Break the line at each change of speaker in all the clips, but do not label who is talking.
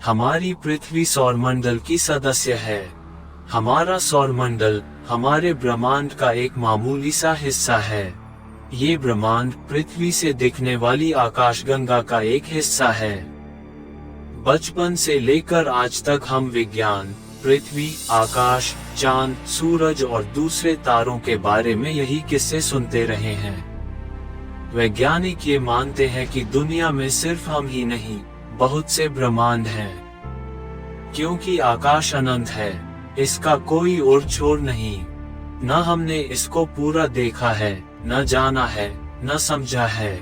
हमारी पृथ्वी सौरमंडल की सदस्य है। हमारा सौरमंडल हमारे ब्रह्मांड का एक मामूली सा हिस्सा है। ये ब्रह्मांड पृथ्वी से दिखने वाली आकाशगंगा का एक हिस्सा है। बचपन से लेकर आज तक हम विज्ञान, पृथ्वी, आकाश, चांद, सूरज और दूसरे तारों के बारे में यही किस्से सुनते रहे हैं। वैज्ञानिक ये मानते हैं कि दुनिया में सिर्फ हम ही नहीं, बहुत से ब्रह्मांड हैं। क्योंकि आकाश अनंत है, इसका कोई और छोर नहीं। न हमने इसको पूरा देखा है, न जाना है, न समझा है।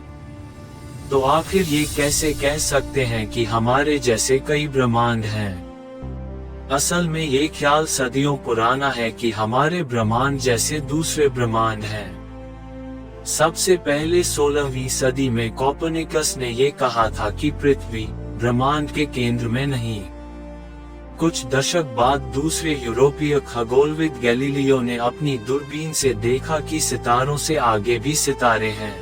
तो आखिर ये कैसे कह सकते हैं कि हमारे जैसे कई ब्रह्मांड हैं? असल में ये ख्याल सदियों पुराना है कि हमारे ब्रह्मांड जैसे दूसरे ब्रह्मांड हैं। सबसे पहले 16वीं सदी में कोपर्निकस ने ये कहा था कि पृथ्वी ब्रह्मांड के केंद्र में नहीं। कुछ दशक बाद दूसरे यूरोपीय खगोलविद गैलीलियो ने अपनी दूरबीन से देखा कि सितारों से आगे भी सितारे हैं।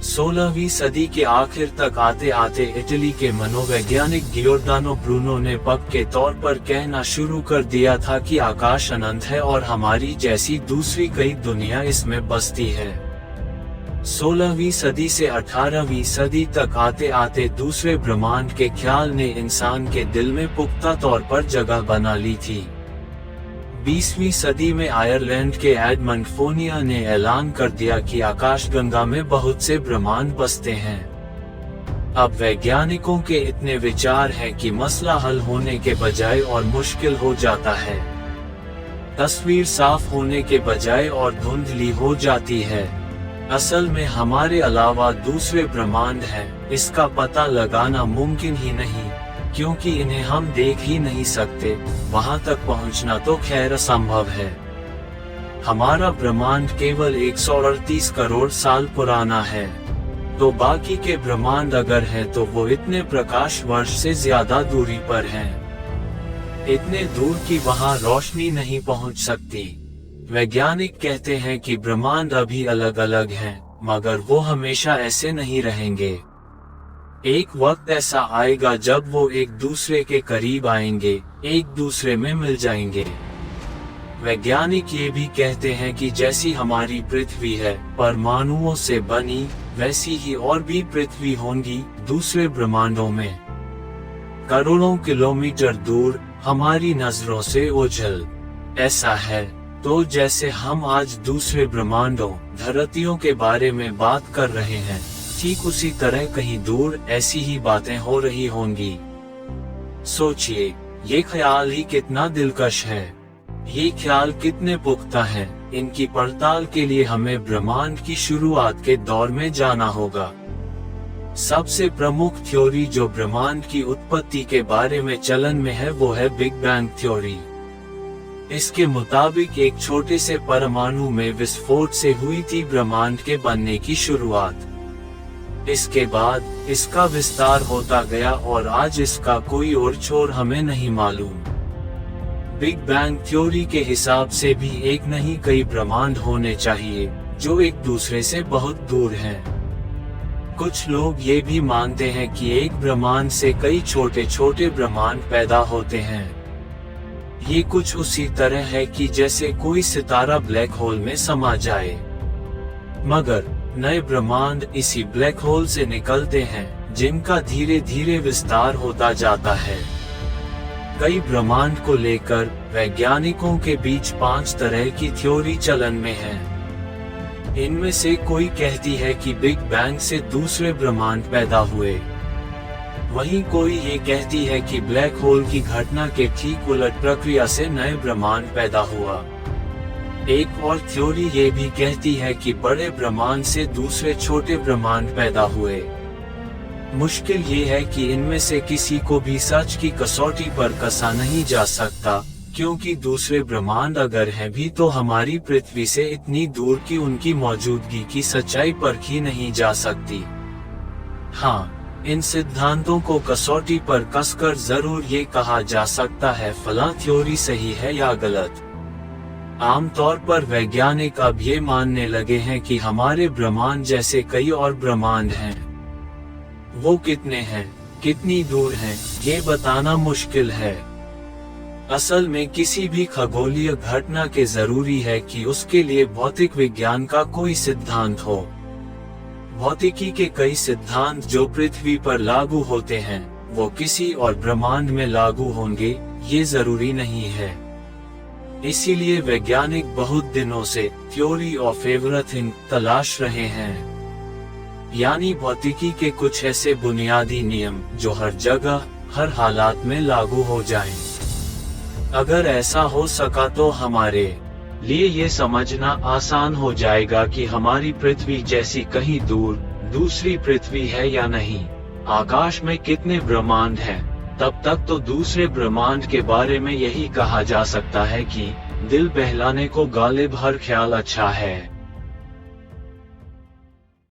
16वीं सदी के आखिर तक आते आते इटली के मनोवैज्ञानिक गियोर्डानो ब्रूनो ने पक के तौर पर कहना शुरू कर दिया था कि आकाश अनंत है और हमारी जैसी दूसरी कई दुनिया इसमें बसती है। 16वीं सदी से 18वीं सदी तक आते आते दूसरे ब्रह्मांड के ख्याल ने इंसान के दिल में पुख्ता तौर पर जगह बना ली थी। 20वीं सदी में आयरलैंड के एडमंड फोनिया ने ऐलान कर दिया कि आकाशगंगा में बहुत से ब्रह्मांड बसते हैं। अब वैज्ञानिकों के इतने विचार हैं कि मसला हल होने के बजाय और मुश्किल हो जाता है। तस्वीर साफ होने के बजाय और धुंधली हो जाती है। असल में हमारे अलावा दूसरे ब्रह्मांड हैं, इसका पता लगाना मुमकिन ही नहीं, क्योंकि इन्हें हम देख ही नहीं सकते। वहां तक पहुंचना तो खैर असंभव है। हमारा ब्रह्मांड केवल 138 करोड़ साल पुराना है, तो बाकी के ब्रह्मांड अगर हैं तो वो इतने प्रकाश वर्ष से ज्यादा दूरी पर हैं। इतने दूर कि वहां रोशनी नहीं पहुंच सकती। वैज्ञानिक कहते हैं कि ब्रह्मांड अभी अलग अलग हैं, मगर वो हमेशा ऐसे नहीं रहेंगे। एक वक्त ऐसा आएगा जब वो एक दूसरे के करीब आएंगे, एक दूसरे में मिल जाएंगे। वैज्ञानिक ये भी कहते हैं कि जैसी हमारी पृथ्वी है परमाणुओं से बनी, वैसी ही और भी पृथ्वी होंगी दूसरे ब्रह्मांडों में, करोड़ों किलोमीटर दूर, हमारी नजरों से ओझल। ऐसा है तो जैसे हम आज दूसरे ब्रह्मांडों, धरतियों के बारे में बात कर रहे हैं, ठीक उसी तरह कहीं दूर ऐसी ही बातें हो रही होंगी। सोचिए, ये ख्याल ही कितना दिलकश है। ये ख्याल कितने पुख्ता हैं। इनकी पड़ताल के लिए हमें ब्रह्मांड की शुरुआत के दौर में जाना होगा। सबसे प्रमुख थ्योरी जो ब्रह्मांड की उत्पत्ति के बारे में चलन में है वो है बिग बैंग थ्योरी। इसके मुताबिक एक छोटे से परमाणु में विस्फोट से हुई थी ब्रह्मांड के बनने की शुरुआत। इसके बाद इसका विस्तार होता गया और आज इसका कोई और छोर हमें नहीं मालूम। बिग बैंग थ्योरी के हिसाब से भी एक नहीं कई ब्रह्मांड होने चाहिए जो एक दूसरे से बहुत दूर हैं। कुछ लोग ये भी मानते हैं कि एक ब्रह्मांड से कई छोटे छोटे ब्रह्मांड पैदा होते हैं। ये कुछ उसी तरह है कि जैसे कोई सितारा ब्लैक होल में समा जाए, मगर नए ब्रह्मांड इसी ब्लैक होल से निकलते हैं जिनका धीरे धीरे विस्तार होता जाता है। कई ब्रह्मांड को लेकर वैज्ञानिकों के बीच 5 तरह की थ्योरी चलन में है। इनमें से कोई कहती है कि बिग बैंग से दूसरे ब्रह्मांड पैदा हुए, वहीं कोई ये कहती है कि ब्लैक होल की घटना के ठीक उलट प्रक्रिया से नए ब्रह्मांड पैदा हुआ। एक और थ्योरी ये भी कहती है कि बड़े ब्रह्मांड से दूसरे छोटे ब्रह्मांड पैदा हुए। मुश्किल ये है कि इनमें से किसी को भी सच की कसौटी पर कसा नहीं जा सकता, क्योंकि दूसरे ब्रह्मांड अगर हैं भी तो हमारी पृथ्वी से इतनी दूर कि उनकी मौजूदगी की सच्चाई परखी नहीं जा सकती। हाँ, इन सिद्धांतों को कसौटी पर कसकर जरूर ये कहा जा सकता है फलां थ्योरी सही है या गलत। आमतौर पर वैज्ञानिक अब ये मानने लगे हैं कि हमारे ब्रह्मांड जैसे कई और ब्रह्मांड हैं। वो कितने हैं कितनी दूर हैं, ये बताना मुश्किल है। असल में किसी भी खगोलीय घटना के जरूरी है कि उसके लिए भौतिक विज्ञान का कोई सिद्धांत हो। भौतिकी के कई सिद्धांत जो पृथ्वी पर लागू होते हैं वो किसी और ब्रह्मांड में लागू होंगे, ये जरूरी नहीं है। इसीलिए वैज्ञानिक बहुत दिनों से थ्योरी ऑफ एवरीथिंग तलाश रहे हैं, यानी भौतिकी के कुछ ऐसे बुनियादी नियम जो हर जगह हर हालात में लागू हो जाएं। अगर ऐसा हो सका तो हमारे लिए ये समझना आसान हो जाएगा कि हमारी पृथ्वी जैसी कहीं दूर दूसरी पृथ्वी है या नहीं, आकाश में कितने ब्रह्मांड हैं। तब तक तो दूसरे ब्रह्मांड के बारे में यही कहा जा सकता है कि दिल बहलाने को गालिब हर ख्याल अच्छा है।